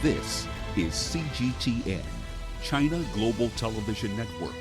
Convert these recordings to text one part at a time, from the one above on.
This is CGTN, China Global Television Network.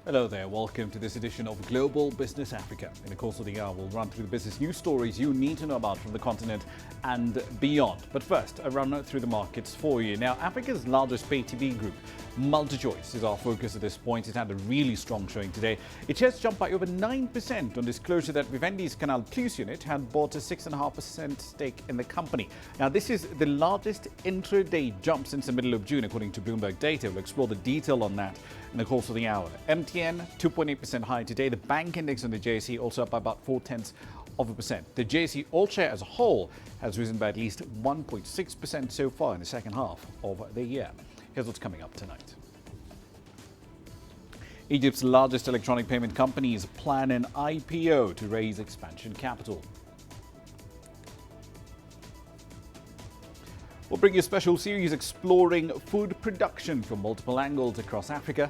Hello there, welcome to this edition of Global Business Africa. In the course of the hour, we'll run through the business news stories you need to know about from the continent and beyond. But first, a run through the markets for you. Now, Africa's largest pay TV group, MultiChoice, is our focus at this point. It had a really strong showing today. Its shares jumped by over 9% on disclosure that Vivendi's Canal Plus unit had bought a 6.5% stake in the company. Now, this is the largest intraday jump since the middle of June, according to Bloomberg data. We'll explore the detail on that in the course of the hour. MTN, 2.8% higher today. The bank index on the JSE also up by about 0.4%. The JSE All Share as a whole has risen by at least 1.6% so far in the second half of the year. Here's what's coming up tonight. Egypt's largest electronic payment companies plan an IPO to raise expansion capital. We'll bring you a special series exploring food production from multiple angles across Africa.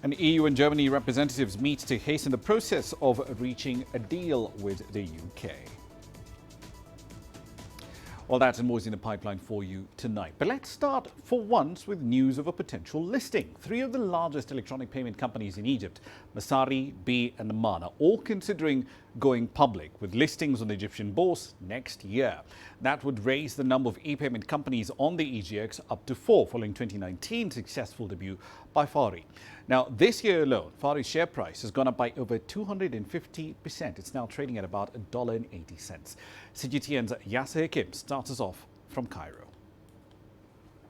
And EU and Germany representatives meet to hasten the process of reaching a deal with the UK. Well, that and more is in the pipeline for you tonight. But let's start for once with news of a potential listing. Three of the largest electronic payment companies in Egypt, Masari, B and Mana, all considering going public with listings on the Egyptian bourse next year. That would raise the number of e-payment companies on the EGX up to 4 following 2019's successful debut by Fari. Now, this year alone, Fari's share price has gone up by over 250%. It's now trading at about $1.80. CGTN's Yasser Hakim starts us off from Cairo.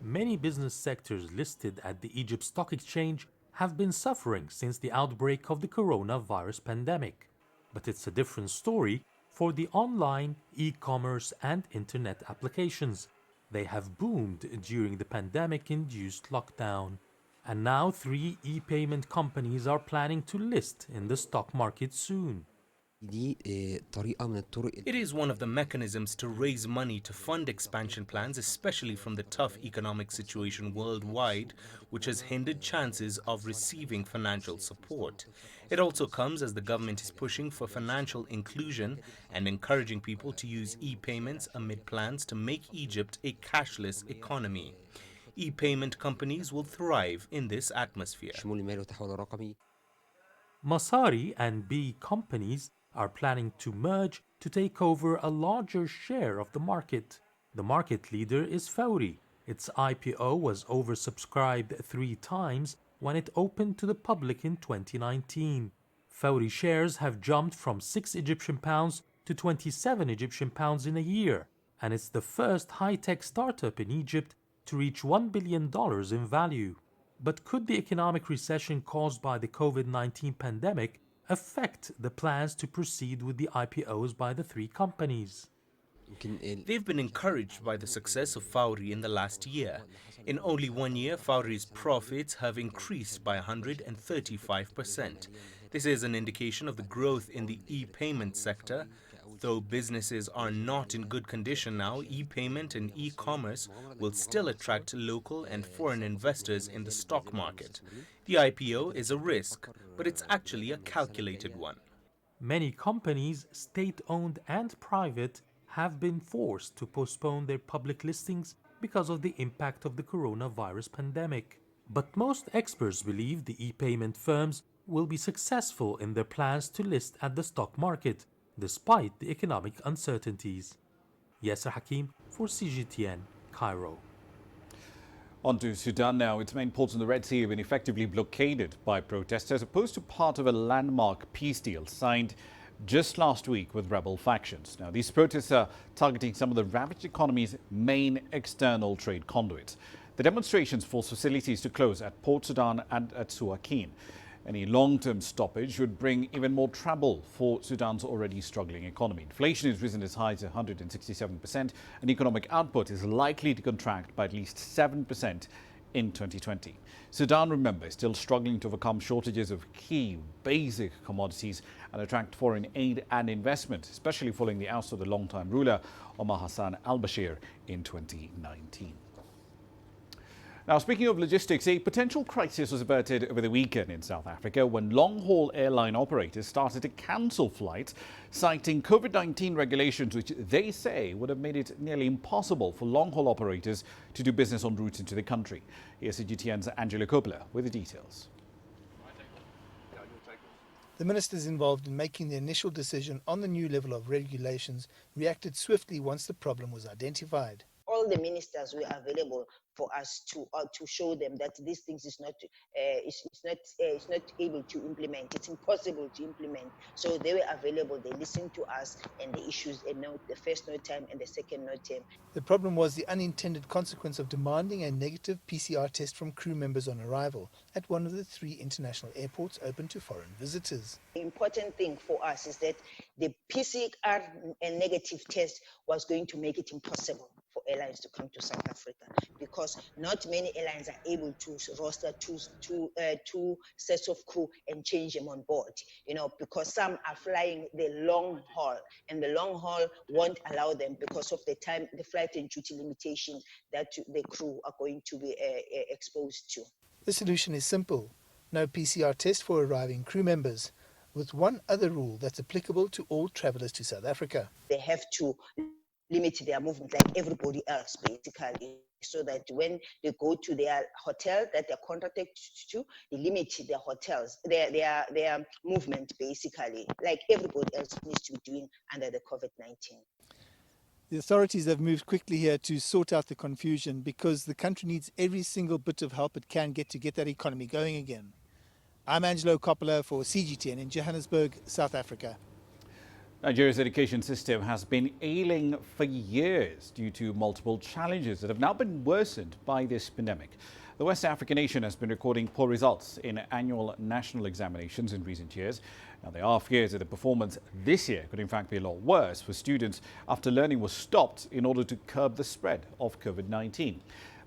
Many business sectors listed at the Egypt Stock Exchange have been suffering since the outbreak of the coronavirus pandemic. But it's a different story for the online, e-commerce and internet applications. They have boomed during the pandemic-induced lockdown. And now 3 e-payment companies are planning to list in the stock market soon. It is one of the mechanisms to raise money to fund expansion plans, especially from the tough economic situation worldwide, which has hindered chances of receiving financial support. It also comes as the government is pushing for financial inclusion and encouraging people to use e-payments amid plans to make Egypt a cashless economy. E-payment companies will thrive in this atmosphere. Masari and B companies are planning to merge to take over a larger share of the market. The market leader is Fawri. Its IPO was oversubscribed 3 times when it opened to the public in 2019. Fawri shares have jumped from 6 Egyptian pounds to 27 Egyptian pounds in a year, and it's the first high-tech startup in Egypt to reach $1 billion in value. But could the economic recession caused by the COVID-19 pandemic affect the plans to proceed with the IPOs by the 3 companies? They've been encouraged by the success of Fawri in the last year. In only 1 year, Fawri's profits have increased by 135%. This is an indication of the growth in the e-payment sector. Though businesses are not in good condition now, e-payment and e-commerce will still attract local and foreign investors in the stock market. The IPO is a risk, but it's actually a calculated one. Many companies, state-owned and private, have been forced to postpone their public listings because of the impact of the coronavirus pandemic. But most experts believe the e-payment firms will be successful in their plans to list at the stock market, despite the economic uncertainties. Yasser Hakim for CGTN, Cairo. On to Sudan now. Its main ports in the Red Sea have been effectively blockaded by protesters opposed to part of a landmark peace deal signed just last week with rebel factions. Now, these protests are targeting some of the ravaged economy's main external trade conduits. The demonstrations force facilities to close at Port Sudan and at Suakin. Any long-term stoppage would bring even more trouble for Sudan's already struggling economy. Inflation has risen as high as 167%, and economic output is likely to contract by at least 7% in 2020. Sudan, remember, is still struggling to overcome shortages of key basic commodities and attract foreign aid and investment, especially following the oust of the long-time ruler Omar Hassan al-Bashir in 2019. Now, speaking of logistics, a potential crisis was averted over the weekend in South Africa when long-haul airline operators started to cancel flights, citing COVID-19 regulations, which they say would have made it nearly impossible for long-haul operators to do business on routes into the country. Here's CGTN's Angela Kopler with the details. The ministers involved in making the initial decision on the new level of regulations reacted swiftly once the problem was identified. All the ministers were available for us to show them that these things is not able to implement. It's impossible to implement. So they were available. They listened to us and they issued a note, the first note time and the second note time. The problem was the unintended consequence of demanding a negative PCR test from crew members on arrival at one of the 3 international airports open to foreign visitors. The important thing for us is that the PCR and negative test was going to make it impossible for airlines to come to South Africa, because not many airlines are able to roster two sets of crew and change them on board, because some are flying the long haul, and the long haul won't allow them because of the time, the flight and duty limitations that the crew are going to be exposed to. The solution is simple: no PCR test for arriving crew members, with one other rule that's applicable to all travellers to South Africa. They have to limit their movement like everybody else, basically, so that when they go to their hotel that they're contracted to, they limit their hotels, their movement, basically, like everybody else needs to be doing under the COVID-19. The authorities have moved quickly here to sort out the confusion because the country needs every single bit of help it can get to get that economy going again. I'm Angelo Coppola for CGTN in Johannesburg, South Africa. Nigeria's education system has been ailing for years due to multiple challenges that have now been worsened by this pandemic. The West African nation has been recording poor results in annual national examinations in recent years. Now, there are fears that the performance this year could in fact be a lot worse for students after learning was stopped in order to curb the spread of COVID-19.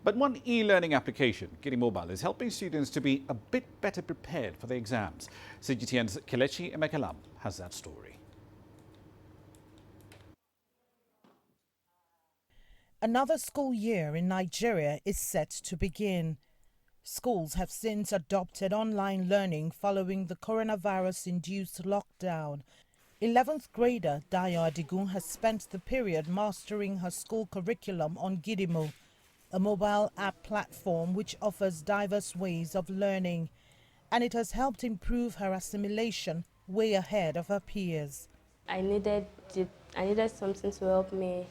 But one e-learning application, Gidi Mobile, is helping students to be a bit better prepared for the exams. CGTN's Kelechi Emekalam has that story. Another school year in Nigeria is set to begin. Schools have since adopted online learning following the coronavirus-induced lockdown. 11th grader Dayo Adigun has spent the period mastering her school curriculum on Gidimo, a mobile app platform which offers diverse ways of learning, and it has helped improve her assimilation way ahead of her peers. I needed something to help me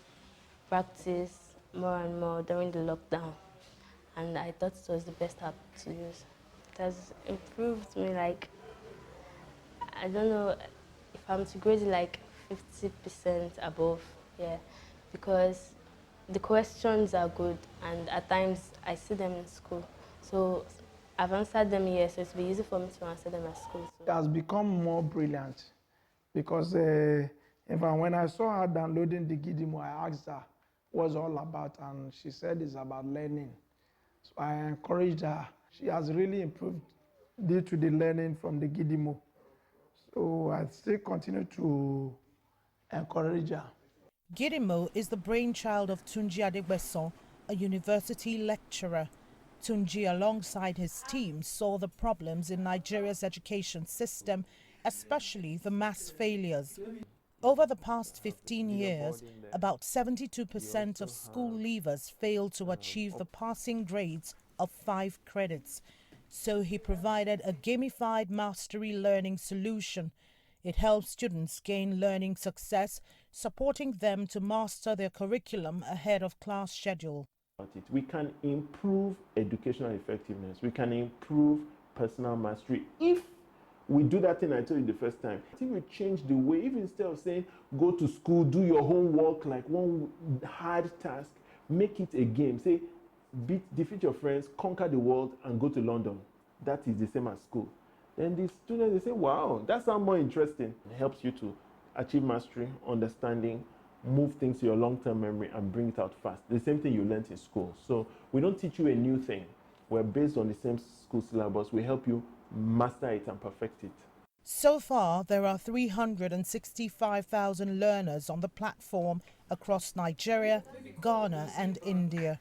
practice more and more during the lockdown, and I thought it was the best app to use. It has improved me, like, I don't know if I'm to grade it like 50% above, yeah, because the questions are good and at times I see them in school. So I've answered them here, so it's be easy for me to answer them at school. So. It has become more brilliant because when I saw her downloading the Gidimo, I asked her what's all about, and she said it's about learning. So I encouraged her. She has really improved due to the learning from the Gidimo. So I still continue to encourage her. Gidimo is the brainchild of Tunji Adegbeson, a university lecturer. Tunji, alongside his team, saw the problems in Nigeria's education system, especially the mass failures. Over the past 15 years, about 72% of school leavers fail to achieve the passing grades of 5 credits. So he provided a gamified mastery learning solution. It helps students gain learning success, supporting them to master their curriculum ahead of class schedule. We can improve educational effectiveness. We can improve personal mastery if we do that thing I told you the first time. I think we change the way, even instead of saying, go to school, do your homework like one hard task, make it a game. Say, defeat your friends, conquer the world, and go to London. That is the same as school. Then the students, they say, wow, that sounds more interesting. It helps you to achieve mastery, understanding, move things to your long-term memory, and bring it out fast. The same thing you learned in school. So we don't teach you a new thing. We're based on the same school syllabus. We help you master it and perfect it. So far, there are 365,000 learners on the platform across Nigeria, Ghana and India.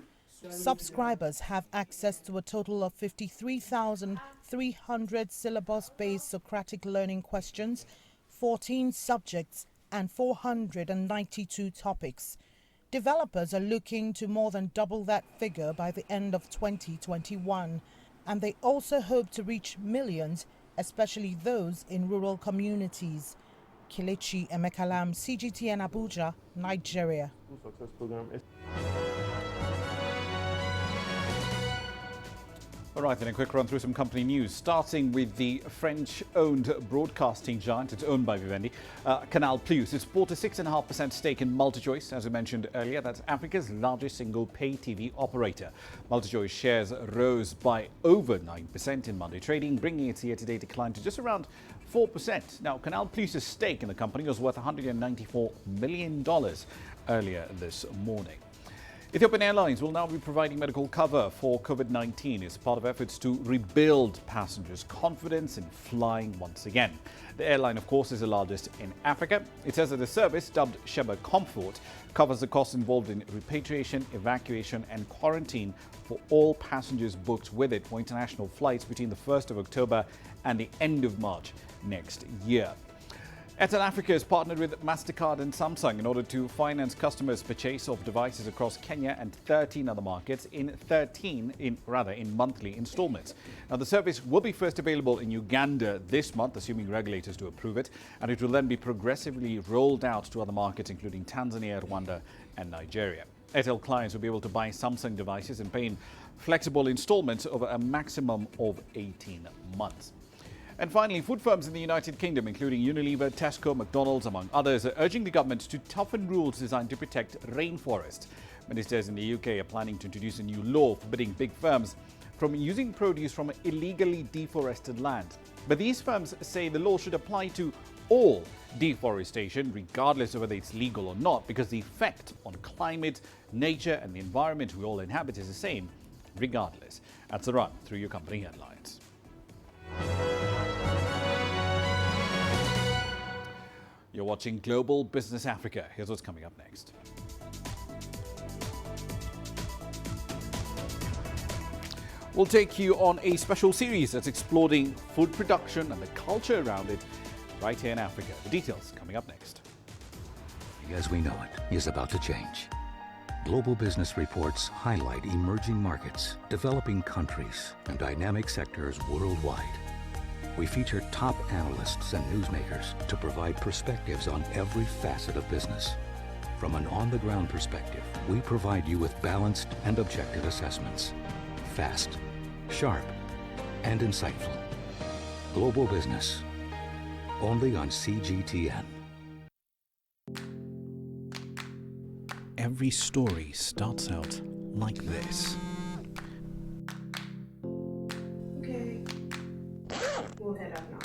Subscribers have access to a total of 53,300 syllabus-based Socratic learning questions, 14 subjects and 492 topics. Developers are looking to more than double that figure by the end of 2021, and they also hope to reach millions, especially those in rural communities. Kelechi Emekalam, CGTN Abuja, Nigeria. Success program. All right, then a quick run through some company news, starting with the French-owned broadcasting giant. It's owned by Vivendi. Canal Plus has bought a 6.5% stake in MultiChoice, as we mentioned earlier. That's Africa's largest single pay TV operator. MultiChoice shares rose by over 9% in Monday trading, bringing its year-to-date decline to just around 4%. Now, Canal Plus' stake in the company was worth $194 million earlier this morning. Ethiopian Airlines will now be providing medical cover for COVID-19 as part of efforts to rebuild passengers' confidence in flying once again. The airline, of course, is the largest in Africa. It says that the service, dubbed Sheba Comfort, covers the costs involved in repatriation, evacuation and quarantine for all passengers booked with it for international flights between the 1st of October and the end of March next year. Airtel Africa has partnered with MasterCard and Samsung in order to finance customers' purchase of devices across Kenya and 13 other markets in monthly installments. Now, the service will be first available in Uganda this month, assuming regulators do approve it, and it will then be progressively rolled out to other markets, including Tanzania, Rwanda, and Nigeria. Airtel clients will be able to buy Samsung devices and pay in flexible installments over a maximum of 18 months. And finally, food firms in the United Kingdom, including Unilever, Tesco, McDonald's, among others, are urging the government to toughen rules designed to protect rainforests. Ministers in the UK are planning to introduce a new law forbidding big firms from using produce from illegally deforested land. But these firms say the law should apply to all deforestation, regardless of whether it's legal or not, because the effect on climate, nature, and the environment we all inhabit is the same, regardless. That's a run through your company headlines. You're watching Global Business Africa. Here's what's coming up next. We'll take you on a special series that's exploring food production and the culture around it right here in Africa. The details coming up next. As we know it is about to change. Global business reports highlight emerging markets, developing countries, and dynamic sectors worldwide. We feature top analysts and newsmakers to provide perspectives on every facet of business. From an on-the-ground perspective, we provide you with balanced and objective assessments. Fast, sharp, and insightful. Global Business, only on CGTN. Every story starts out like this. Okay. We'll head up now.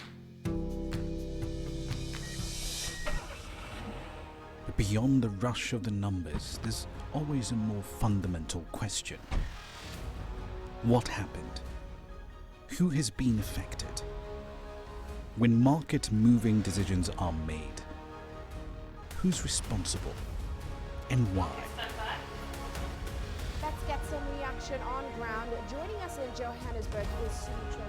But beyond the rush of the numbers, there's always a more fundamental question. What happened? Who has been affected? When market-moving decisions are made, who's responsible and why? Let's get some reaction on ground. Joining us in Johannesburg is Sutra.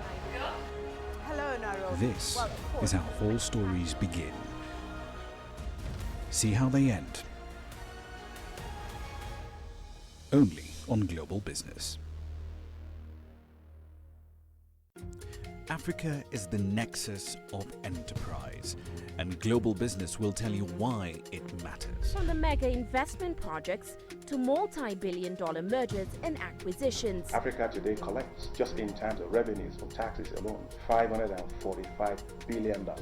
Hello, Nairobi. This is how all stories begin. See how they end. Only on Global Business. Africa is the nexus of enterprise, and Global Business will tell you why it matters. From the mega investment projects to multi-billion-dollar mergers and acquisitions. Africa today collects, just in terms of revenues from taxes alone, $545 billion a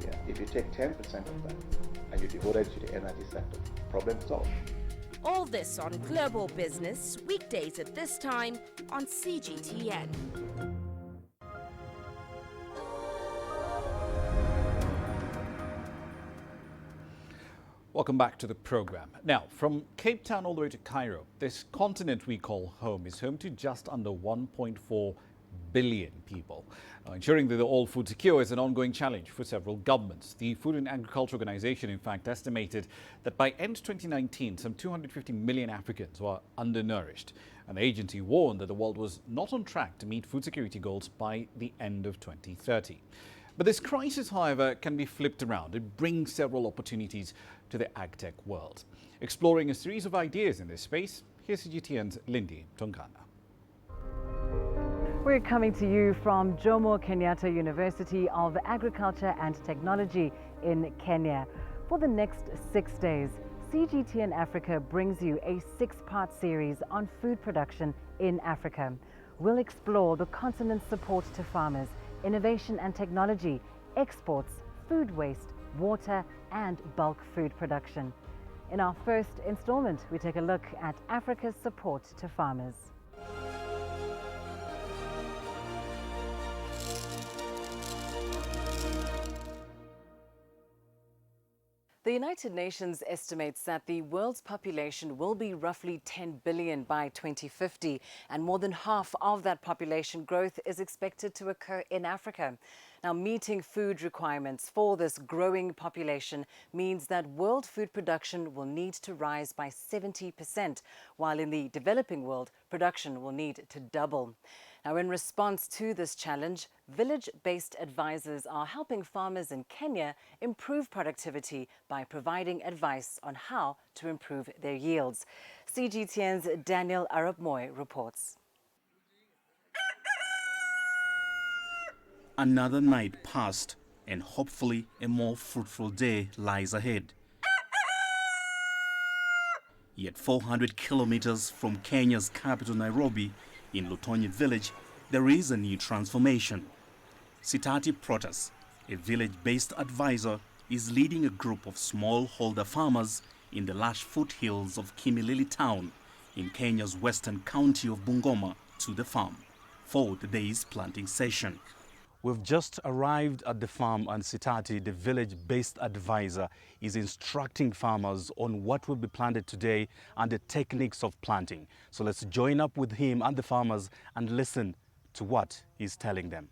year. If you take 10% of that and you devote it to the energy sector, problem solved. All this on Global Business, weekdays at this time on CGTN. Welcome back to the program. Now, from Cape Town all the way to Cairo, this continent we call home is home to just under 1.4 billion people. Ensuring that they're all food secure is an ongoing challenge for several governments. The Food and Agriculture Organization, in fact, estimated that by end 2019, some 250 million Africans were undernourished. And the agency warned that the world was not on track to meet food security goals by the end of 2030. But this crisis, however, can be flipped around. It brings several opportunities to the agtech world. Exploring a series of ideas in this space, here's CGTN's Lindy Tongana. We're coming to you from Jomo Kenyatta University of Agriculture and Technology in Kenya. For the next 6 days, CGTN Africa brings you a 6-part series on food production in Africa. We'll explore the continent's support to farmers, innovation and technology, exports, food waste, water and bulk food production. In our first installment, we take a look at Africa's support to farmers. The United Nations estimates that the world's population will be roughly 10 billion by 2050, and more than half of that population growth is expected to occur in Africa. Now, meeting food requirements for this growing population means that world food production will need to rise by 70%, while in the developing world, production will need to double. Now, in response to this challenge, village-based advisors are helping farmers in Kenya improve productivity by providing advice on how to improve their yields. CGTN's Daniel Arab-Moy reports. Another night passed, and hopefully a more fruitful day lies ahead. Yet 400 kilometers from Kenya's capital, Nairobi, in Lutonyi village, there is a new transformation. Sitati Protas, a village-based advisor, is leading a group of smallholder farmers in the lush foothills of Kimilili town in Kenya's western county of Bungoma to the farm for the day's planting session. We've just arrived at the farm, and Sitati, the village-based advisor, is instructing farmers on what will be planted today and the techniques of planting. So let's join up with him and the farmers and listen to what he's telling them.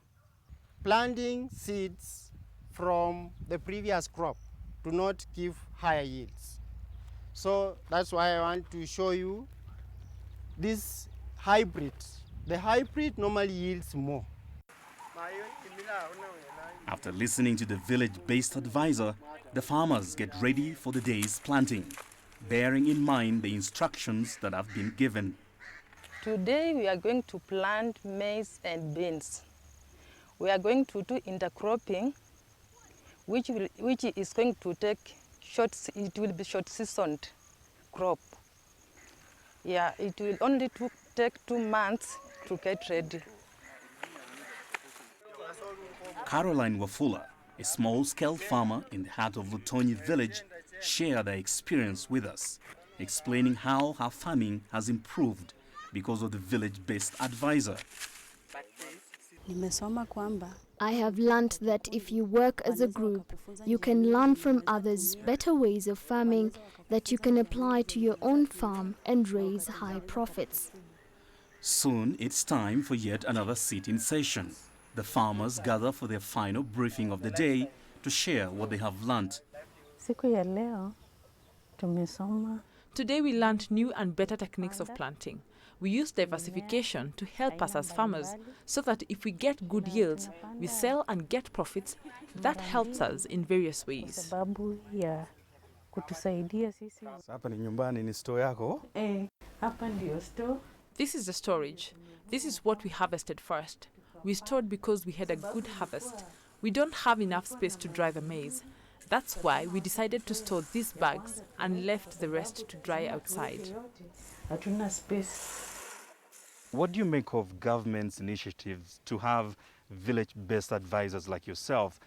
Planting seeds from the previous crop do not give higher yields. So that's why I want to show you this hybrid. The hybrid normally yields more. After listening to the village-based advisor, the farmers get ready for the day's planting, bearing in mind the instructions that have been given. Today we are going to plant maize and beans. We are going to do intercropping, which is going to take it will be short-seasoned crop. Yeah, it will only take 2 months to get ready. Caroline Wafula, a small-scale farmer in the heart of Lutonyi village, shared her experience with us, explaining how her farming has improved because of the village-based advisor. I have learnt that if you work as a group, you can learn from others better ways of farming that you can apply to your own farm and raise high profits. Soon it's time for yet another sit-in session. The farmers gather for their final briefing of the day to share what they have learnt. Today we learned new and better techniques of planting. We use diversification to help us as farmers so that if we get good yields, we sell and get profits. That helps us in various ways. This is the storage. This is what we harvested first. We stored because we had a good harvest. We don't have enough space to dry the maize. That's why we decided to store these bags and left the rest to dry outside. What do you make of government's initiatives to have village-based advisors like yourself?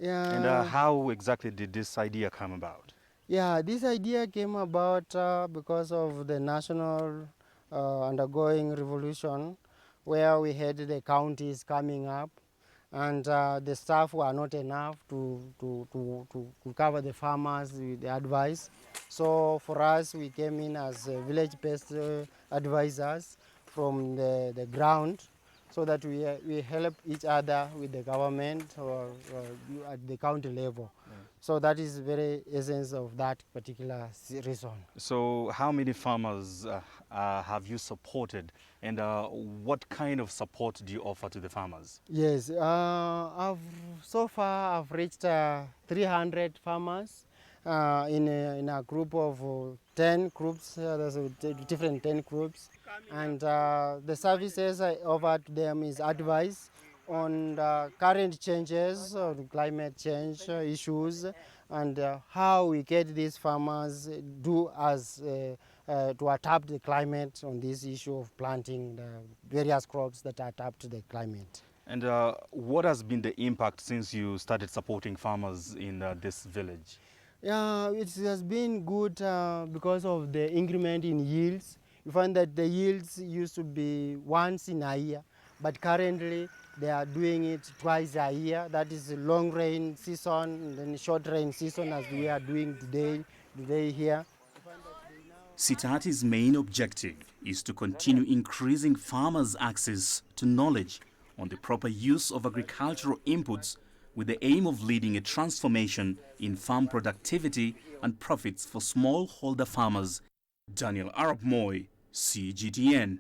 Yeah. And how exactly did this idea come about? Yeah, this idea came about because of the national undergoing revolution, where we had the counties coming up, and the staff were not enough to cover the farmers with the advice. So for us, we came in as village-based advisors from the ground, so that we help each other with the government or at the county level. So that is very essence of that particular reason. So how many farmers have you supported, and what kind of support do you offer to the farmers? Yes, so far I've reached 300 farmers in a group of 10 groups. There's different 10 groups, and the services I offer to them is advice on current changes, on climate change issues, and how we get these farmers do as to adapt the climate on this issue of planting the various crops that adapt to the climate. And what has been the impact since you started supporting farmers in this village? Yeah, it has been good because of the increment in yields. You find that the yields used to be once in a year, but currently they are doing it twice a year. That is the long rain season and then short rain season, as we are doing today here. Sitati's main objective is to continue increasing farmers' access to knowledge on the proper use of agricultural inputs, with the aim of leading a transformation in farm productivity and profits for smallholder farmers. Daniel Arab Moy, CGTN.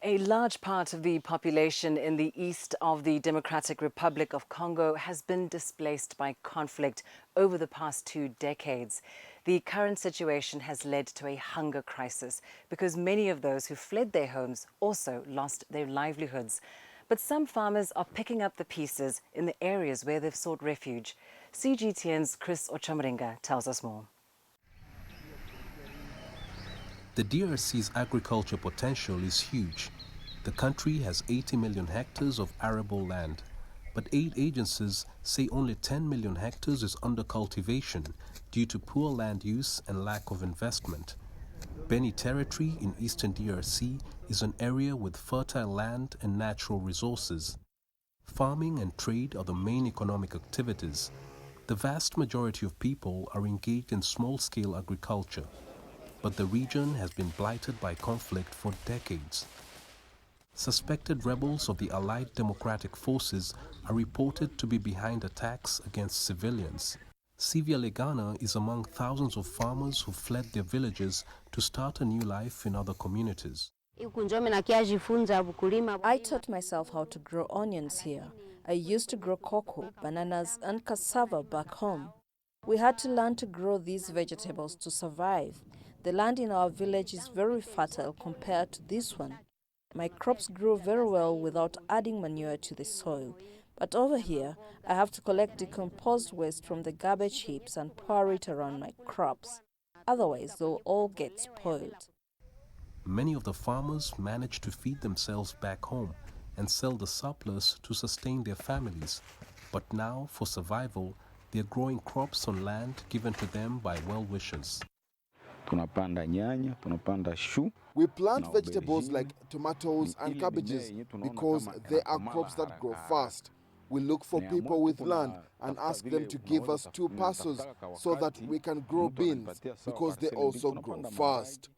A large part of the population in the east of the Democratic Republic of Congo has been displaced by conflict over the past 2 decades. The current situation has led to a hunger crisis because many of those who fled their homes also lost their livelihoods. But some farmers are picking up the pieces in the areas where they've sought refuge. CGTN's Chris Ochamringa tells us more. The DRC's agriculture potential is huge. The country has 80 million hectares of arable land, but aid agencies say only 10 million hectares is under cultivation due to poor land use and lack of investment. Beni territory in eastern DRC is an area with fertile land and natural resources. Farming and trade are the main economic activities. The vast majority of people are engaged in small-scale agriculture, but the region has been blighted by conflict for decades. Suspected rebels of the Allied Democratic Forces are reported to be behind attacks against civilians. Sylvia Legana is among thousands of farmers who fled their villages to start a new life in other communities. I taught myself how to grow onions here. I used to grow cocoa, bananas, and cassava back home. We had to learn to grow these vegetables to survive. The land in our village is very fertile compared to this one. My crops grew very well without adding manure to the soil. But over here, I have to collect decomposed waste from the garbage heaps and pour it around my crops. Otherwise, they'll all get spoiled. Many of the farmers manage to feed themselves back home and sell the surplus to sustain their families. But now, for survival, they're growing crops on land given to them by well-wishers. We plant vegetables like tomatoes and cabbages because they are crops that grow fast. We look for people with land and ask them to give us 2 parcels so that we can grow beans because they also grow fast.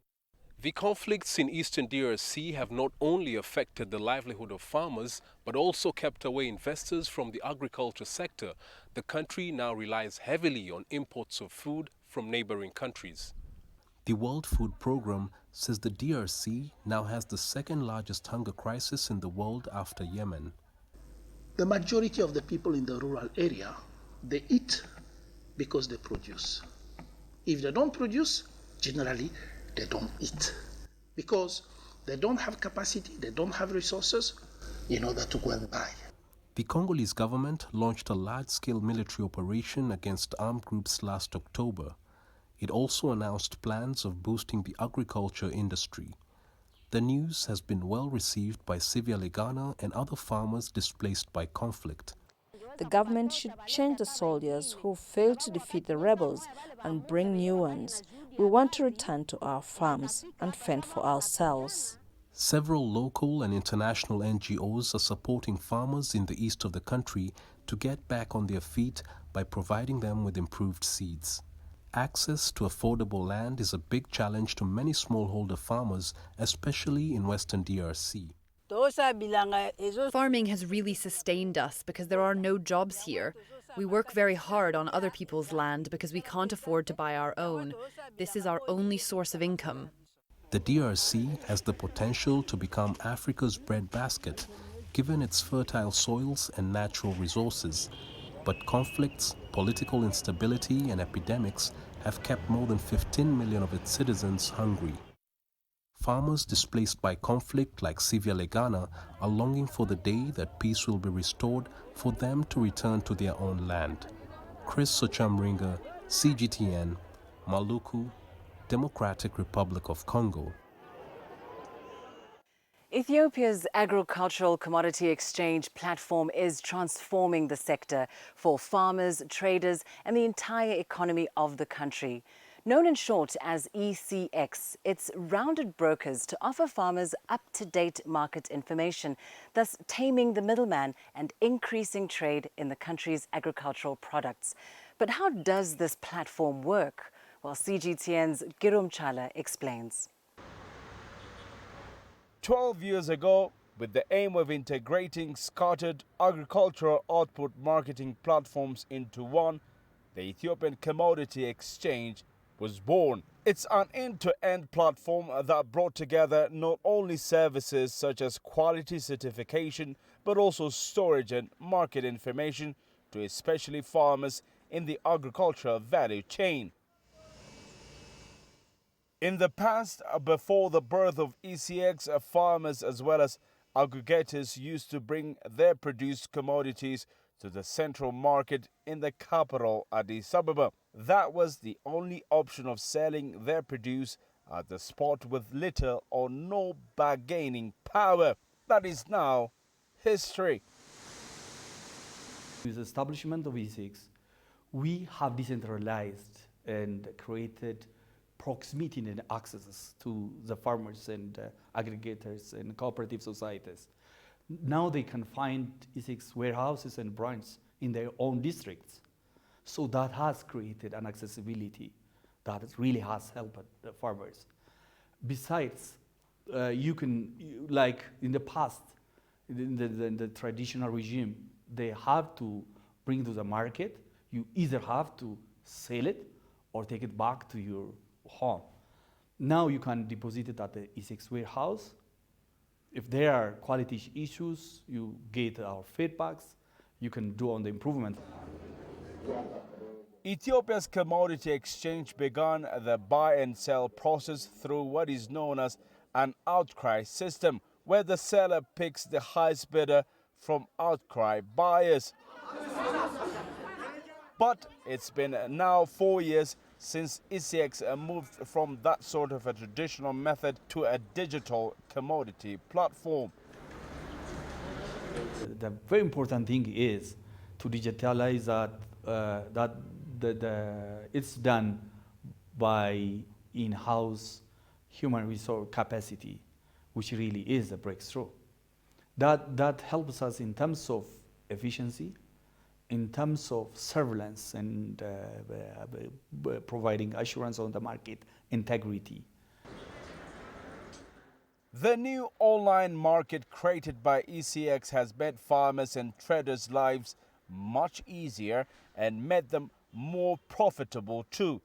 The conflicts in eastern DRC have not only affected the livelihood of farmers, but also kept away investors from the agriculture sector. The country now relies heavily on imports of food from neighboring countries. The World Food Programme says the DRC now has the second largest hunger crisis in the world after Yemen. The majority of the people in the rural area, they eat because they produce. If they don't produce, generally, they don't eat because they don't have capacity, they don't have resources in order to go and buy. The Congolese government launched a large-scale military operation against armed groups last October. It also announced plans of boosting the agriculture industry. The news has been well received by Sylvia Legana and other farmers displaced by conflict. The government should change the soldiers who failed to defeat the rebels and bring new ones. We want to return to our farms and fend for ourselves. Several local and international NGOs are supporting farmers in the east of the country to get back on their feet by providing them with improved seeds. Access to affordable land is a big challenge to many smallholder farmers, especially in Western DRC. Farming has really sustained us because there are no jobs here. We work very hard on other people's land because we can't afford to buy our own. This is our only source of income. The DRC has the potential to become Africa's breadbasket, given its fertile soils and natural resources. But conflicts, political instability, and epidemics have kept more than 15 million of its citizens hungry. Farmers displaced by conflict like Sivya Legana are longing for the day that peace will be restored for them to return to their own land. Chris Sochamringa, CGTN, Maluku, Democratic Republic of Congo. Ethiopia's agricultural commodity exchange platform is transforming the sector for farmers, traders, and the entire economy of the country. Known in short as ECX, it's rounded brokers to offer farmers up-to-date market information, thus taming the middleman and increasing trade in the country's agricultural products. But how does this platform work? Well, CGTN's Girum Chala explains. 12 years ago, with the aim of integrating scattered agricultural output marketing platforms into one, the Ethiopian Commodity Exchange was born. It's an end-to-end platform that brought together not only services such as quality certification, but also storage and market information to especially farmers in the agricultural value chain. In the past, before the birth of ECX, farmers as well as aggregators used to bring their produced commodities to the central market in the capital, Addis Ababa. That was the only option of selling their produce at the spot with little or no bargaining power. That is now history. With the establishment of ECX, we have decentralized and created proximity and access to the farmers and aggregators and cooperative societies. Now they can find ECX warehouses and branches in their own districts. So that has created an accessibility that really has helped the farmers. Besides, like in the past, in the traditional regime, they have to bring to the market. You either have to sell it or take it back to your home. Now you can deposit it at the ECX warehouse. If there are quality issues, you get our feedbacks. You can do on the improvement. Ethiopia's commodity exchange began the buy and sell process through what is known as an outcry system, where the seller picks the highest bidder from outcry buyers. But it's been now 4 years since ECX moved from that sort of a traditional method to a digital commodity platform. The very important thing is to digitalize that, it's done by in-house human resource capacity, which really is a breakthrough. That helps us in terms of efficiency, in terms of surveillance and providing assurance on the market integrity. The new online market created by ECX has made farmers and traders' lives much easier and made them more profitable too.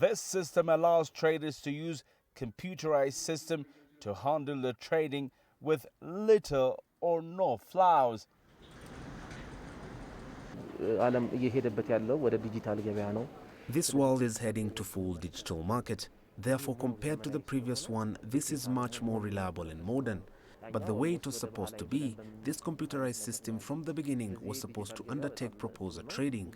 This system allows traders to use computerized system to handle the trading with little or no flaws. This world is heading to full digital market. Therefore, compared to the previous one, this is much more reliable and modern. But the way it was supposed to be, this computerized system from the beginning was supposed to undertake proposer trading.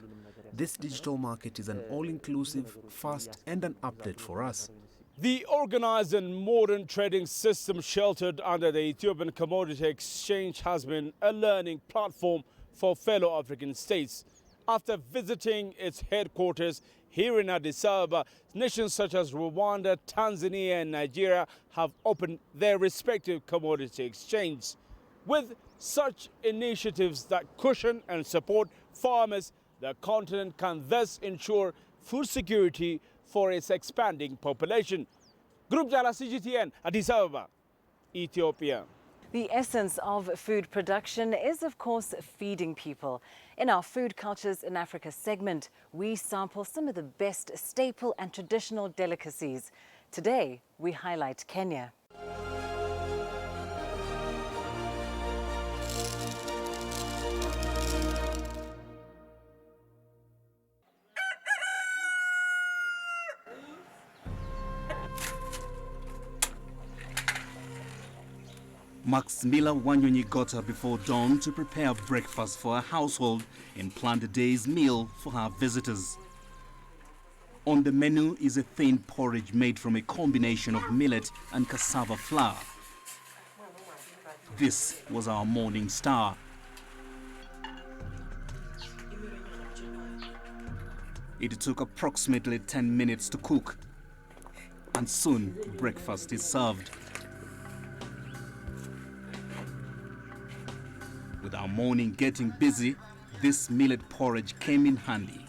This digital market is an all-inclusive, fast and an update for us. The organized and modern trading system sheltered under the Ethiopian Commodity Exchange has been a learning platform for fellow African states. After visiting its headquarters here in Addis Ababa, nations such as Rwanda, Tanzania and Nigeria have opened their respective commodity exchanges. With such initiatives that cushion and support farmers, the continent can thus ensure food security for its expanding population. Group Jala CGTN, Addis Ababa, Ethiopia. The essence of food production is, of course, feeding people. In our Food Cultures in Africa segment, we sample some of the best staple and traditional delicacies. Today, we highlight Kenya. Max Miller Wanyonyi got up before dawn to prepare breakfast for her household and plan the day's meal for her visitors. On the menu is a thin porridge made from a combination of millet and cassava flour. This was our morning star. It took approximately 10 minutes to cook, and soon breakfast is served. With our morning getting busy, this millet porridge came in handy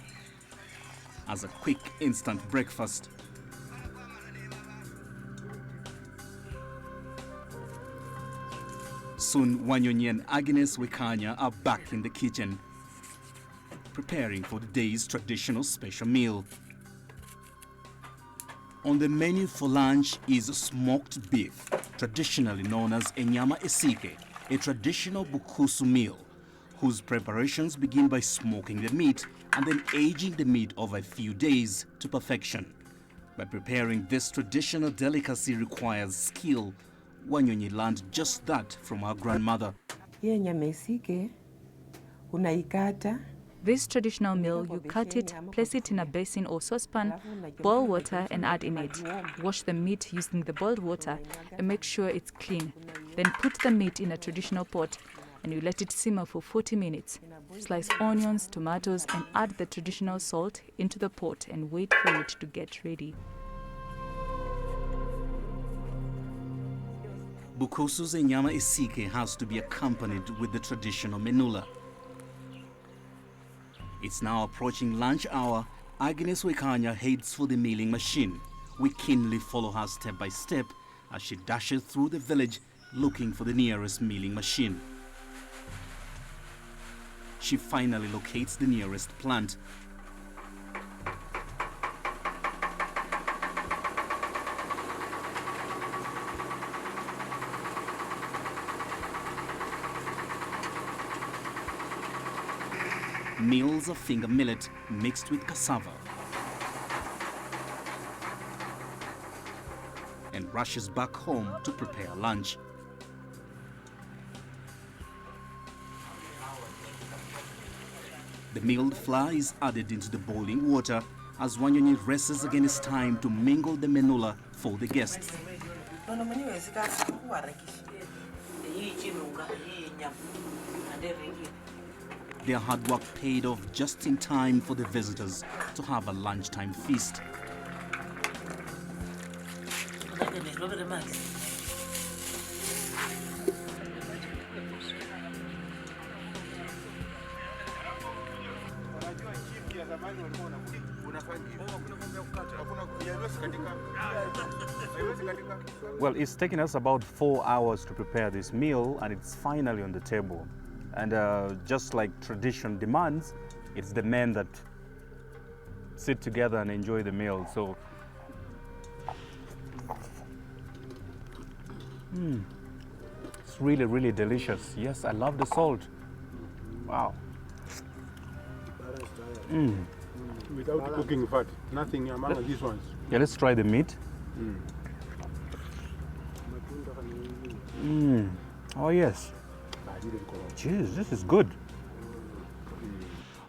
as a quick instant breakfast. Soon Wanyonyi and Agnes Wekanya are back in the kitchen, preparing for the day's traditional special meal. On the menu for lunch is smoked beef, traditionally known as enyama esike, a traditional Bukusu meal, whose preparations begin by smoking the meat and then aging the meat over a few days to perfection. But preparing this traditional delicacy requires skill. Wanyonyi learned just that from her grandmother. This traditional meal, you cut it, place it in a basin or saucepan, boil water and add in it. Wash the meat using the boiled water and make sure it's clean. Then put the meat in a traditional pot and you let it simmer for 40 minutes. Slice onions, tomatoes and add the traditional salt into the pot and wait for it to get ready. Bukusu's enyama esike has to be accompanied with the traditional menula. It's now approaching lunch hour. Agnes Wekanya heads for the milling machine. We keenly follow her step by step as she dashes through the village looking for the nearest milling machine. She finally locates the nearest plant. Meals of finger millet mixed with cassava, and rushes back home to prepare lunch. The milled flour is added into the boiling water as Wanyonyi races against time to mingle the menula for the guests. Their hard work paid off just in time for the visitors to have a lunchtime feast. Well, it's taken us about 4 hours to prepare this meal, and it's finally on the table. And just like tradition demands, it's the men that sit together and enjoy the meal. So, it's really, really delicious. Yes, I love the salt. Wow. Without cooking fat, nothing among these ones. Yeah, let's try the meat. Oh yes. Jeez, this is good.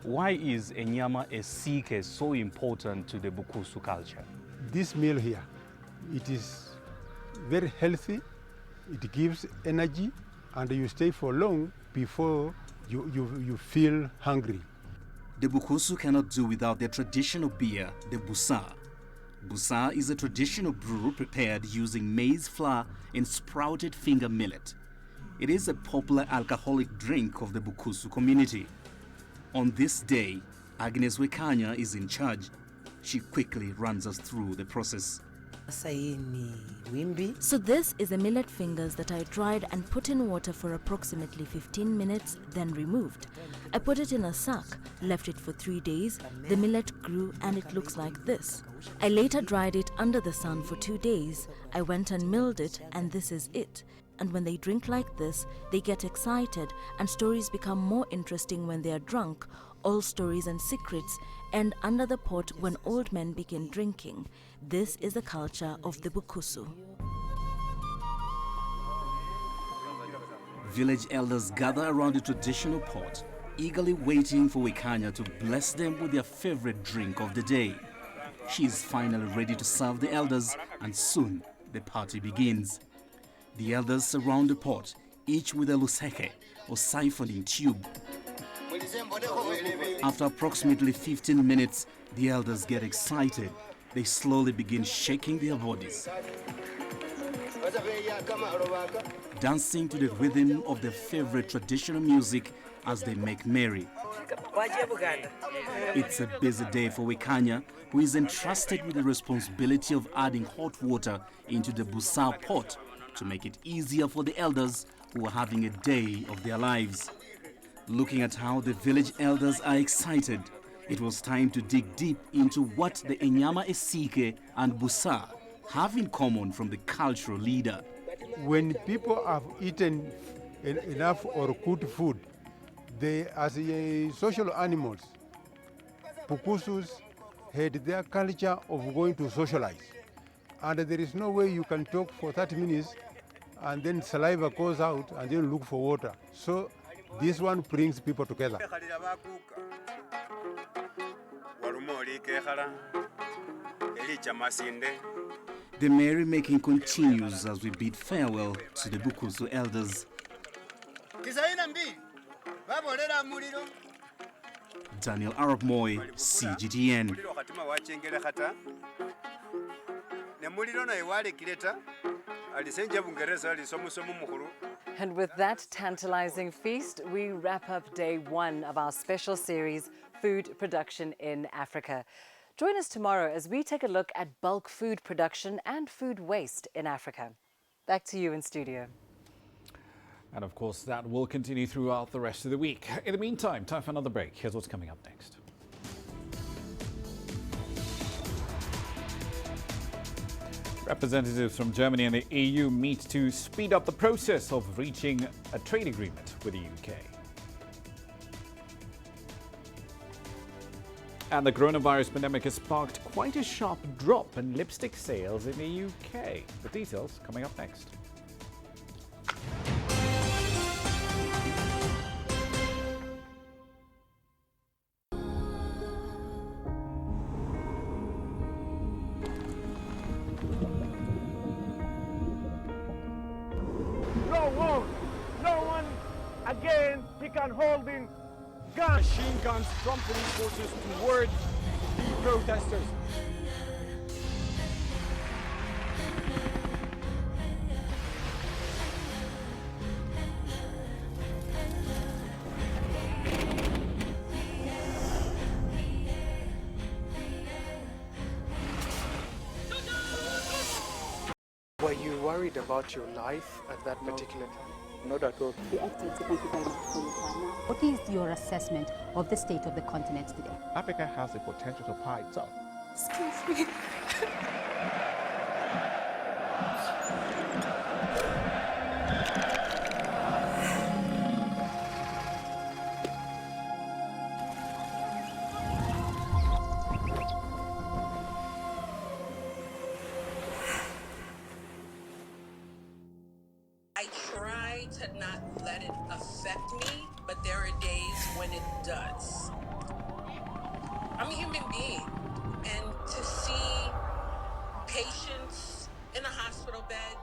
Why is enyama esike so important to the Bukusu culture? This meal here, it is very healthy, it gives energy, and you stay for long before you feel hungry. The Bukusu cannot do without their traditional beer, the Busa. Busa is a traditional brew prepared using maize flour and sprouted finger millet. It is a popular alcoholic drink of the Bukusu community. On this day, Agnes Wekanya is in charge. She quickly runs us through the process. So this is the millet fingers that I dried and put in water for approximately 15 minutes, then removed. I put it in a sack, left it for 3 days, the millet grew and it looks like this. I later dried it under the sun for 2 days. I went and milled it and this is it. And when they drink like this, they get excited and stories become more interesting when they are drunk. All stories and secrets end under the pot when old men begin drinking. This is the culture of the Bukusu. Village elders gather around the traditional pot, eagerly waiting for Wekanya to bless them with their favorite drink of the day. She is finally ready to serve the elders, and soon the party begins. The elders surround the pot, each with a luseke, or siphoning tube. After approximately 15 minutes, the elders get excited. They slowly begin shaking their bodies, dancing to the rhythm of their favorite traditional music as they make merry. It's a busy day for Wekanya, who is entrusted with the responsibility of adding hot water into the Busa pot to make it easier for the elders who are having a day of their lives. Looking at how the village elders are excited, it was time to dig deep into what the Enyama Esike and Busa have in common from the cultural leader. When people have eaten enough or good food, they, as social animals, Bukusus had their culture of going to socialize. And there is no way you can talk for 30 minutes and then saliva goes out and then look for water. So this one brings people together. The merrymaking continues as we bid farewell to the Bukusu elders. Daniel Arab Moy, CGTN. And with that tantalizing feast, we wrap up day one of our special series, Food Production in Africa. Join us tomorrow as we take a look at bulk food production and food waste in Africa. Back to you in studio. And of course, that will continue throughout the rest of the week. In the meantime, time for another break. Here's what's coming up next. Representatives from Germany and the EU meet to speed up the process of reaching a trade agreement with the UK. And the coronavirus pandemic has sparked quite a sharp drop in lipstick sales in the UK. The details coming up next. No one again, began holding guns. Machine guns from police forces toward the protesters. Were you worried about your life at that particular time? Not at all. What is your assessment of the state of the continent today? Africa has the potential to power itself. Excuse me. I try to not let it affect me, but there are days when it does. I'm a human being, and to see patients in a hospital bed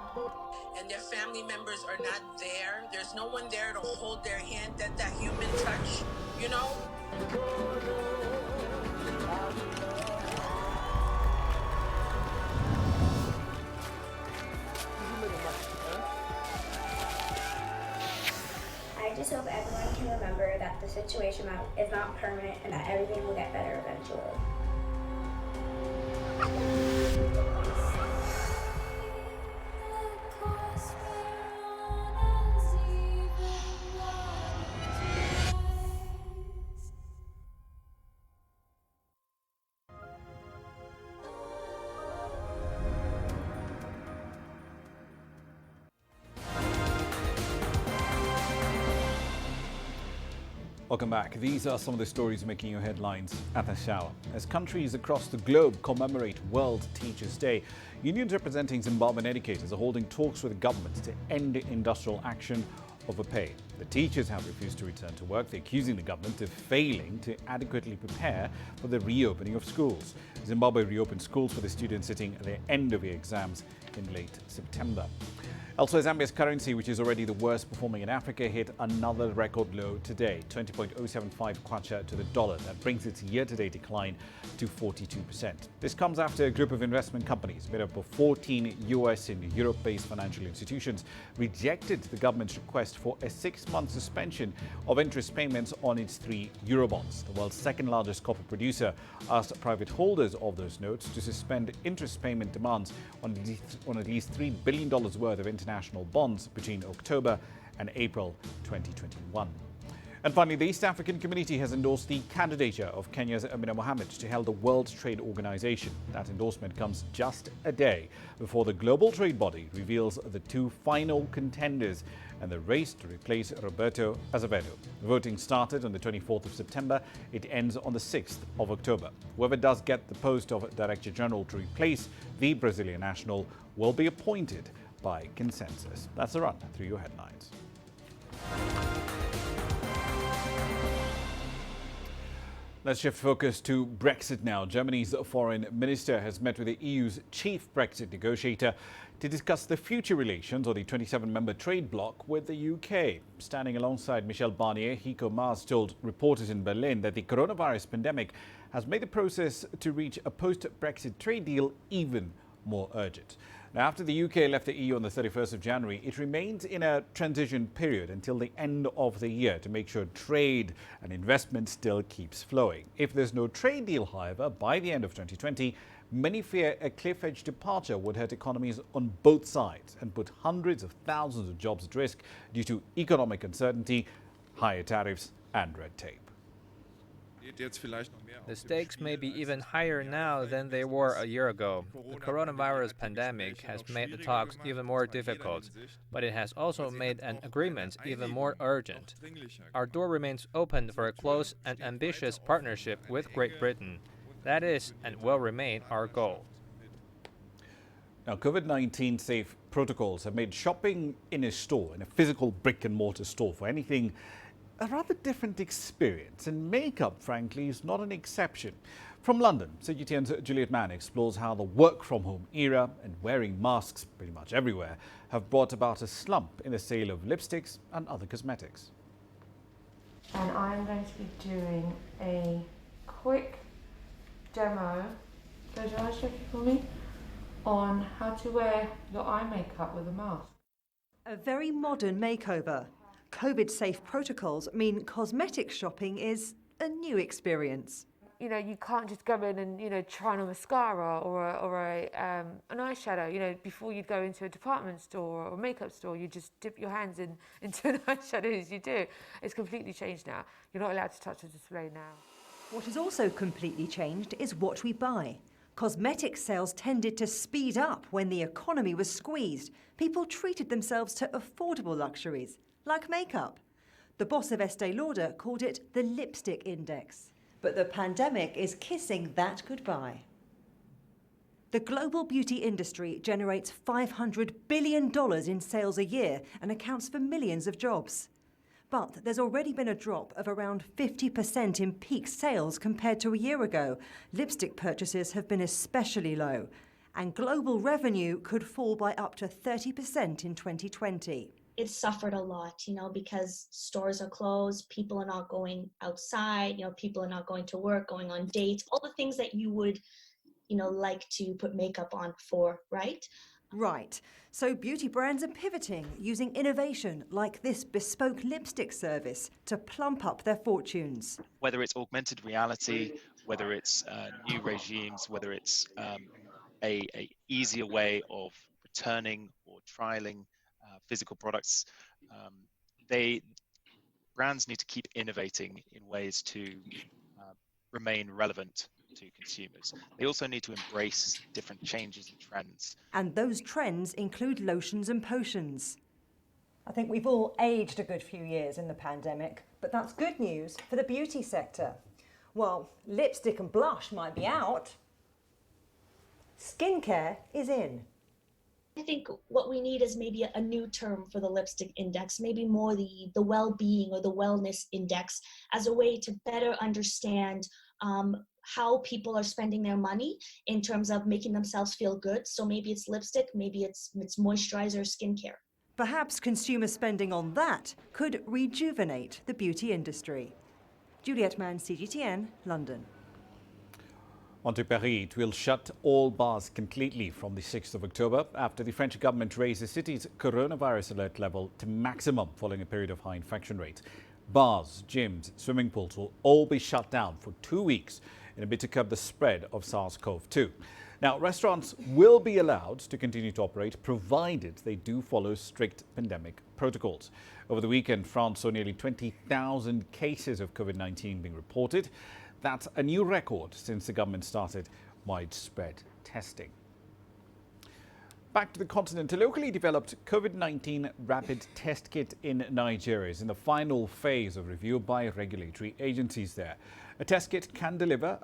and their family members are not there, there's no one there to hold their hand, that human touch, you know, I just hope everyone can remember that the situation is not permanent and that everything will get better eventually. Welcome back. These are some of the stories making your headlines at this hour. As countries across the globe commemorate World Teachers' Day, unions representing Zimbabwean educators are holding talks with the government to end industrial action over pay. The teachers have refused to return to work. They're accusing the government of failing to adequately prepare for the reopening of schools. Zimbabwe reopened schools for the students sitting their end-of-year exams in late September. Elsewhere, Zambia's currency, which is already the worst performing in Africa, hit another record low today, 20.075 kwacha to the dollar. That brings its year-to-date decline to 42%. This comes after a group of investment companies made up of 14 US and Europe-based financial institutions rejected the government's request for a 6-month suspension of interest payments on its 3 Eurobonds. The world's second-largest copper producer asked private holders of those notes to suspend interest payment demands on at least $3 billion worth of international bonds between October and April 2021. And finally, the East African Community has endorsed the candidature of Kenya's Amina Mohammed to head the World Trade Organization. That endorsement comes just a day before the global trade body reveals the 2 final contenders and the race to replace Roberto Azevedo. Voting started on the 24th of September. It ends on the 6th of October. Whoever does get the post of Director General to replace the Brazilian national will be appointed by consensus. That's a run through your headlines. Let's shift focus to Brexit now. Germany's foreign minister has met with the EU's chief Brexit negotiator to discuss the future relations of the 27-member trade bloc with the UK. Standing alongside Michel Barnier, Heiko Maas told reporters in Berlin that the coronavirus pandemic has made the process to reach a post-Brexit trade deal even more urgent. Now, after the UK left the EU on the 31st of January, it remains in a transition period until the end of the year to make sure trade and investment still keeps flowing. If there's no trade deal, however, by the end of 2020, many fear a cliff-edge departure would hurt economies on both sides and put hundreds of thousands of jobs at risk due to economic uncertainty, higher tariffs and red tape. The stakes may be even higher now than they were a year ago. The coronavirus pandemic has made the talks even more difficult, but it has also made an agreement even more urgent. Our door remains open for a close and ambitious partnership with Great Britain. That is and will remain our goal. Now, COVID-19 safe protocols have made shopping in a store, in a physical brick-and-mortar store, for anything a rather different experience, and makeup, frankly, is not an exception. From London, CGTN's Juliet Mann explores how the work-from-home era and wearing masks pretty much everywhere have brought about a slump in the sale of lipsticks and other cosmetics. And I'm going to be doing a quick demo, close your eyes for me, on how to wear your eye makeup with a mask. A very modern makeover. COVID-safe protocols mean cosmetic shopping is a new experience. You know, you can't just go in and, you know, try on a mascara or an eyeshadow. You know, before you'd go into a department store or a makeup store, you just dip your hands into an eyeshadow as you do. It's completely changed now. You're not allowed to touch the display now. What has also completely changed is what we buy. Cosmetic sales tended to speed up when the economy was squeezed. People treated themselves to affordable luxuries, like makeup. The boss of Estee Lauder called it the lipstick index. But the pandemic is kissing that goodbye. The global beauty industry generates $500 billion in sales a year and accounts for millions of jobs. But there's already been a drop of around 50% in peak sales compared to a year ago. Lipstick purchases have been especially low, and global revenue could fall by up to 30% in 2020. it's suffered a lot, because stores are closed, people are not going outside, people are not going to work, going on dates, all the things that you would, like to put makeup on for, right? Right. So beauty brands are pivoting, using innovation like this bespoke lipstick service to plump up their fortunes. Whether it's augmented reality, whether it's new regimes, whether it's a easier way of returning or trialing physical products, brands need to keep innovating in ways to remain relevant to consumers. They also need to embrace different changes and trends. And those trends include lotions and potions. I think we've all aged a good few years in the pandemic, but that's good news for the beauty sector. While lipstick and blush might be out, skincare is in. I think what we need is maybe a new term for the lipstick index, maybe more the well-being or the wellness index, as a way to better understand how people are spending their money in terms of making themselves feel good. So maybe it's lipstick, maybe it's moisturizer, skincare. Perhaps consumer spending on that could rejuvenate the beauty industry. Juliette Mann, CGTN, London. On to Paris, it will shut all bars completely from the 6th of October after the French government raised the city's coronavirus alert level to maximum following a period of high infection rates. Bars, gyms, swimming pools will all be shut down for 2 weeks in a bid to curb the spread of SARS-CoV-2. Now, restaurants will be allowed to continue to operate provided they do follow strict pandemic protocols. Over the weekend, France saw nearly 20,000 cases of COVID-19 being reported. That's a new record since the government started widespread testing. Back to the continent, a locally developed COVID-19 rapid test kit in Nigeria is in the final phase of review by regulatory agencies there. A test kit can deliver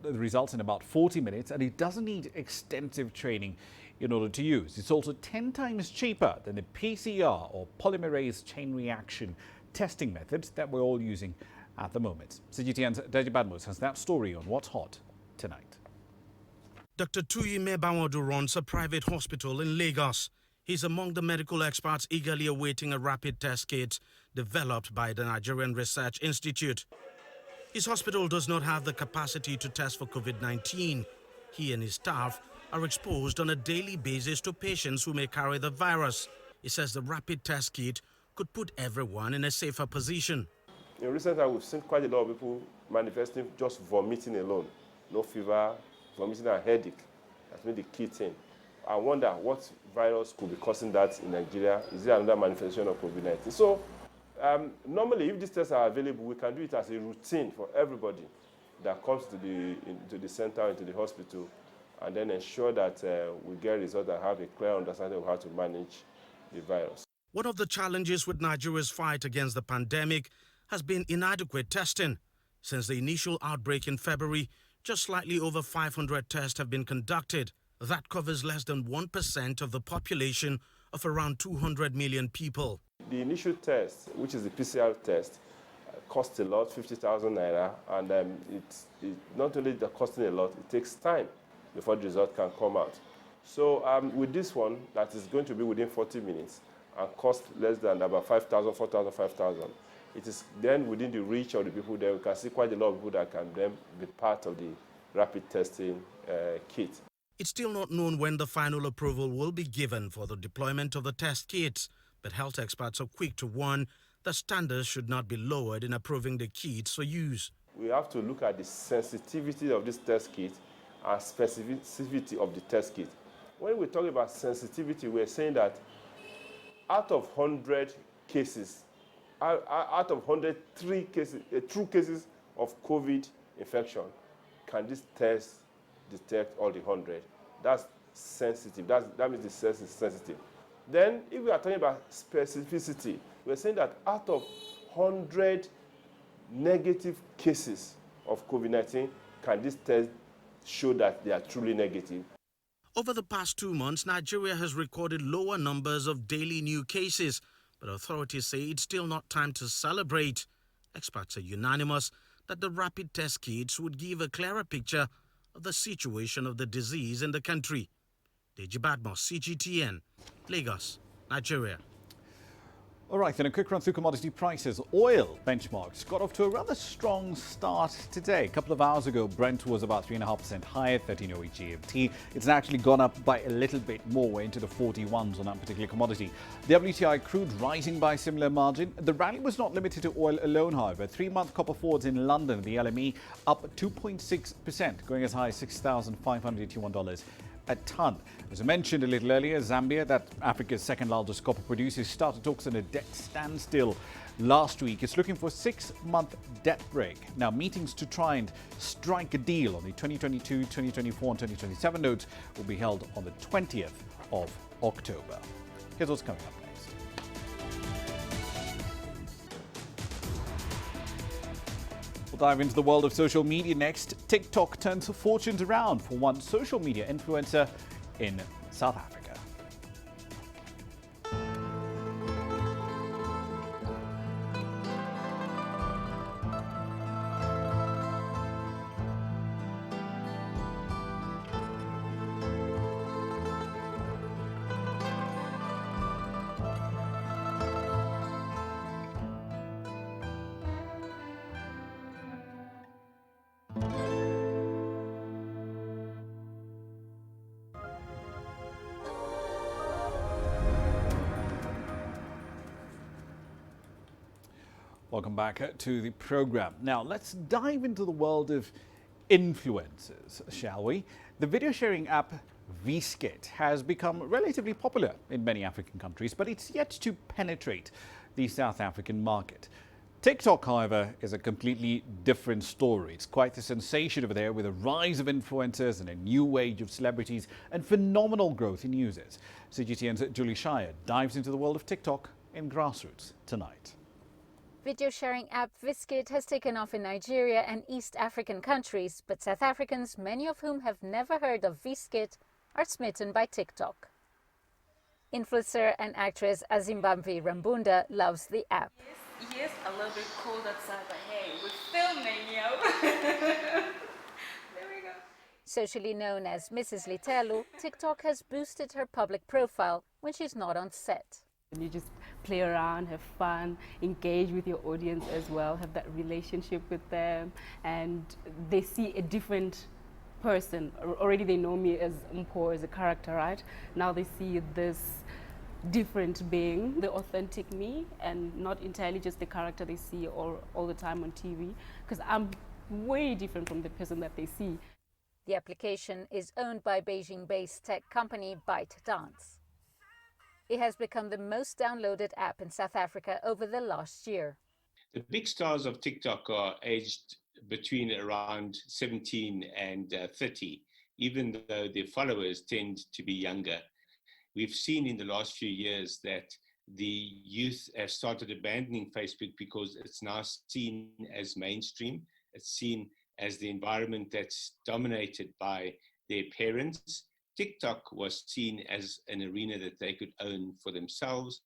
the results in about 40 minutes, and it doesn't need extensive training in order to use. It's also 10 times cheaper than the PCR or polymerase chain reaction testing methods that we're all using at the moment. CGTN's Deji Badmus has that story on what's hot tonight. Dr. Tuyi Mebawodu runs a private hospital in Lagos. He's among the medical experts eagerly awaiting a rapid test kit developed by the Nigerian Research Institute. His hospital does not have the capacity to test for COVID-19. He and his staff are exposed on a daily basis to patients who may carry the virus. He says the rapid test kit could put everyone in a safer position. In recent times, we've seen quite a lot of people manifesting just vomiting alone. No fever, vomiting and headache. That's made the kit in. I wonder what virus could be causing that in Nigeria. Is there another manifestation of COVID-19? So normally, if these tests are available, we can do it as a routine for everybody that comes to the center, into the hospital, and then ensure that we get results and have a clear understanding of how to manage the virus. One of the challenges with Nigeria's fight against the pandemic has been inadequate testing. Since the initial outbreak in February, just slightly over 500 tests have been conducted. That covers less than 1% of the population of around 200 million people. The initial test, which is the PCR test, costs a lot, 50,000 naira, and it's not only costing a lot, it takes time before the result can come out. So with this one, that is going to be within 40 minutes and cost less than about 5,000, 4,000, 5,000. It is then within the reach of the people there. We can see quite a lot of people that can then be part of the rapid testing kit. It's still not known when the final approval will be given for the deployment of the test kits, but health experts are quick to warn that standards should not be lowered in approving the kits for use. We have to look at the sensitivity of this test kit and specificity of the test kit. When we talk about sensitivity, we're saying that out of 100 cases, out of 103 cases, true cases of COVID infection, can this test detect all the 100? That's sensitive. That means the test is sensitive. Then, if we are talking about specificity, we're saying that out of 100 negative cases of COVID-19, can this test show that they are truly negative? Over the past 2 months, Nigeria has recorded lower numbers of daily new cases, but authorities say it's still not time to celebrate. Experts are unanimous that the rapid test kits would give a clearer picture of the situation of the disease in the country. Deji Badmos, CGTN, Lagos, Nigeria. All right, then a quick run through commodity prices. Oil benchmarks got off to a rather strong start today. A couple of hours ago, Brent was about 3.5% higher, 13.08 GMT. It's actually gone up by a little bit more, into the 41s on that particular commodity. WTI crude rising by a similar margin. The rally was not limited to oil alone, however. 3-month copper forwards in London, the LME, up 2.6%, going as high as $6,581 a ton. As I mentioned a little earlier, Zambia, that Africa's second largest copper producer, started talks on a debt standstill last week. It's looking for a 6-month debt break. Now, meetings to try and strike a deal on the 2022, 2024 and 2027 notes will be held on the 20th of October. Here's what's coming up next. We'll dive into the world of social media next. TikTok turns fortunes around for one social media influencer in South Africa. Welcome back to the program. Now, let's dive into the world of influencers, shall we? The video sharing app Vskit has become relatively popular in many African countries, but it's yet to penetrate the South African market. TikTok, however, is a completely different story. It's quite the sensation over there, with a rise of influencers and a new age of celebrities and phenomenal growth in users. CGTN's Julie Shire dives into the world of TikTok in Grassroots tonight. Video sharing app Vskit has taken off in Nigeria and East African countries, but South Africans, many of whom have never heard of Vskit, are smitten by TikTok. Influencer and actress Azimbamvi Rambunda loves the app. Yes, a little bit cold outside, but hey, we're filming, yo. There we go. Socially known as Mrs. Litelu, TikTok has boosted her public profile when she's not on set. You just play around, have fun, engage with your audience as well, have that relationship with them, and they see a different person. Already they know me as Mpo, as a character, right? Now they see this different being, the authentic me, and not entirely just the character they see all the time on TV, because I'm way different from the person that they see. The application is owned by Beijing-based tech company ByteDance. It has become the most downloaded app in South Africa over the last year. The big stars of TikTok are aged between around 17 and 30, even though their followers tend to be younger. We've seen in the last few years that the youth have started abandoning Facebook because it's now seen as mainstream. It's seen as the environment that's dominated by their parents. TikTok was seen as an arena that they could own for themselves.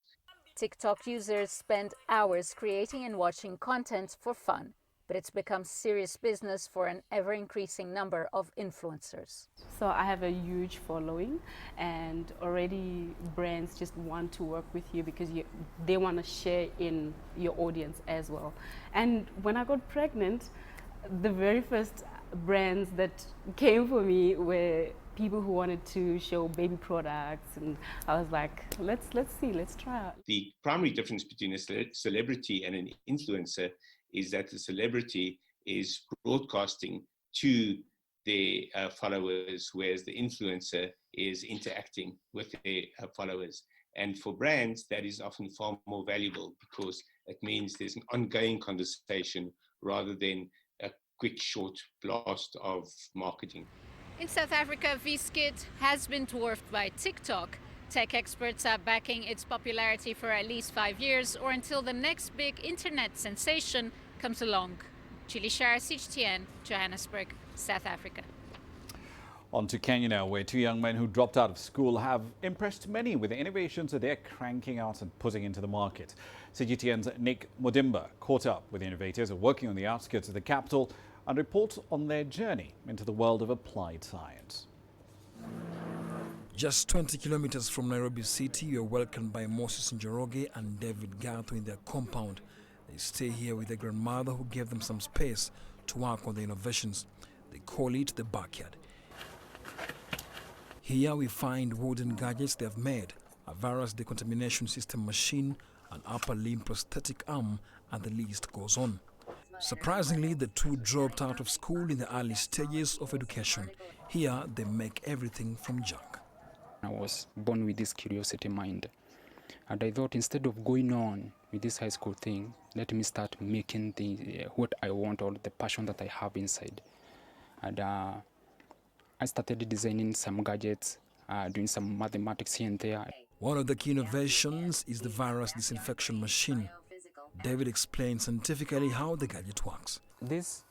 TikTok users spend hours creating and watching content for fun, but it's become serious business for an ever-increasing number of influencers. So I have a huge following, and already brands just want to work with you because they want to share in your audience as well. And when I got pregnant, the very first brands that came for me were people who wanted to show baby products, and I was like, let's see, let's try out. The primary difference between a celebrity and an influencer is that the celebrity is broadcasting to their followers, whereas the influencer is interacting with their followers. And for brands, that is often far more valuable because it means there's an ongoing conversation rather than a quick, short blast of marketing. In South Africa, Vskit has been dwarfed by TikTok. Tech experts are backing its popularity for at least 5 years or until the next big internet sensation comes along. Julie Shire, CGTN, Johannesburg, South Africa. On to Kenya now, where 2 young men who dropped out of school have impressed many with the innovations that they're cranking out and putting into the market. CGTN's Nick Modimba caught up with innovators working on the outskirts of the capital and reports on their journey into the world of applied science. Just 20 kilometers from Nairobi City, we are welcomed by Moses Njoroge and David Gatho in their compound. They stay here with their grandmother who gave them some space to work on the innovations. They call it the backyard. Here we find wooden gadgets they have made, a virus decontamination system machine, an upper limb prosthetic arm, and the list goes on. Surprisingly, the two dropped out of school in the early stages of education. Here, they make everything from junk. I was born with this curiosity mind, and I thought instead of going on with this high school thing, let me start making what I want or the passion that I have inside. And I started designing some gadgets, doing some mathematics here and there. One of the key innovations is the virus disinfection machine. David explains scientifically how the gadget works. This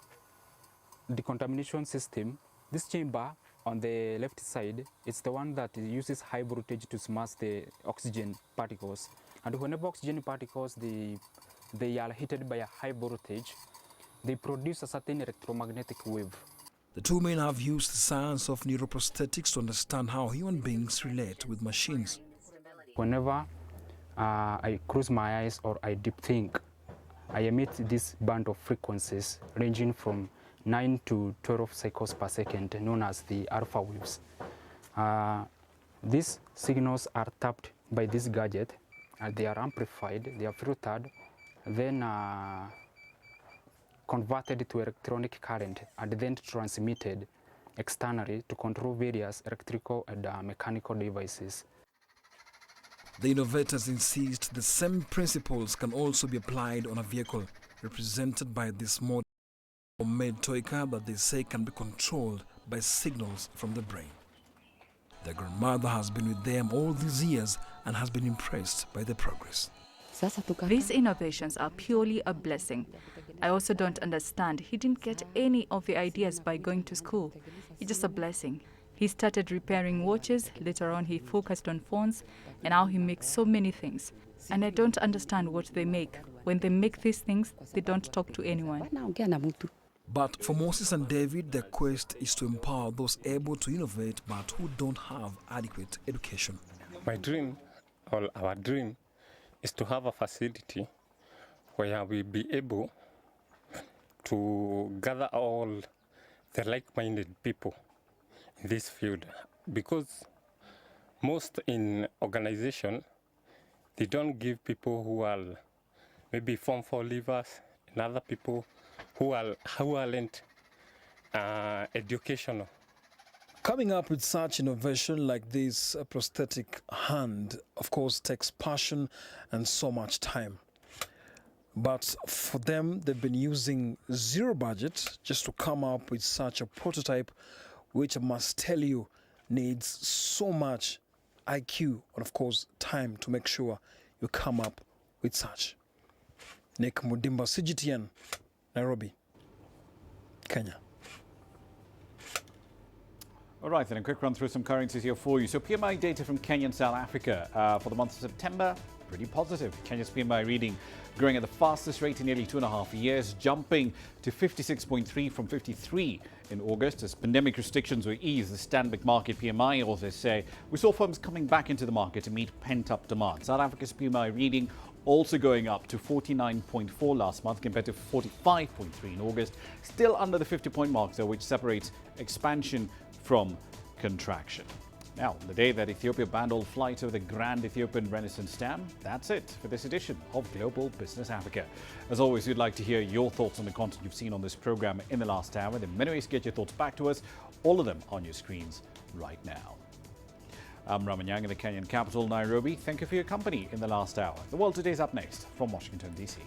decontamination system, this chamber on the left side, it's the one that uses high voltage to smash the oxygen particles. And whenever oxygen particles, they are heated by a high voltage, they produce a certain electromagnetic wave. The two men have used the science of neuroprosthetics to understand how human beings relate with machines. Whenever I close my eyes or I deep think, I emit this band of frequencies ranging from 9 to 12 cycles per second, known as the alpha waves. These signals are tapped by this gadget, and they are amplified, they are filtered, then converted to electronic current, and then transmitted externally to control various electrical and mechanical devices. The innovators insist the same principles can also be applied on a vehicle, represented by this model homemade toy car that they say can be controlled by signals from the brain. Their grandmother has been with them all these years and has been impressed by the progress. These innovations are purely a blessing. I also don't understand. He didn't get any of the ideas by going to school. It's just a blessing. He started repairing watches, later on he focused on phones, and now he makes so many things. And I don't understand what they make. When they make these things, they don't talk to anyone. But for Moses and David, their quest is to empower those able to innovate but who don't have adequate education. My dream, or our dream, is to have a facility where we'll be able to gather all the like-minded people in this field, because most in organization, they don't give people who are maybe Form 4 leavers and other people who aren't educational. Coming up with such innovation like this prosthetic hand, of course, takes passion and so much time. But for them, they've been using zero budget just to come up with such a prototype, which I must tell you needs so much IQ and, of course, time to make sure you come up with such. Nick Mudimba, CGTN, Nairobi, Kenya. All right, then a quick run through some currencies here for you. So PMI data from Kenya and South Africa for the month of September, pretty positive. Kenya's PMI reading growing at the fastest rate in nearly 2.5 years, jumping to 56.3 from 53 in August as pandemic restrictions were eased. The Stanbic Market PMI authors say we saw firms coming back into the market to meet pent-up demand. South Africa's PMI reading also going up to 49.4 last month compared to 45.3 in August. Still under the 50-point mark, though, which separates expansion from contraction. Now, the day that Ethiopia banned all flights over the Grand Ethiopian Renaissance Dam, that's it for this edition of Global Business Africa. As always, we'd like to hear your thoughts on the content you've seen on this program in the last hour. In many ways, get your thoughts back to us, all of them on your screens right now. I'm Ramah Nyang in the Kenyan capital, Nairobi. Thank you for your company in the last hour. The World Today is up next from Washington, D.C.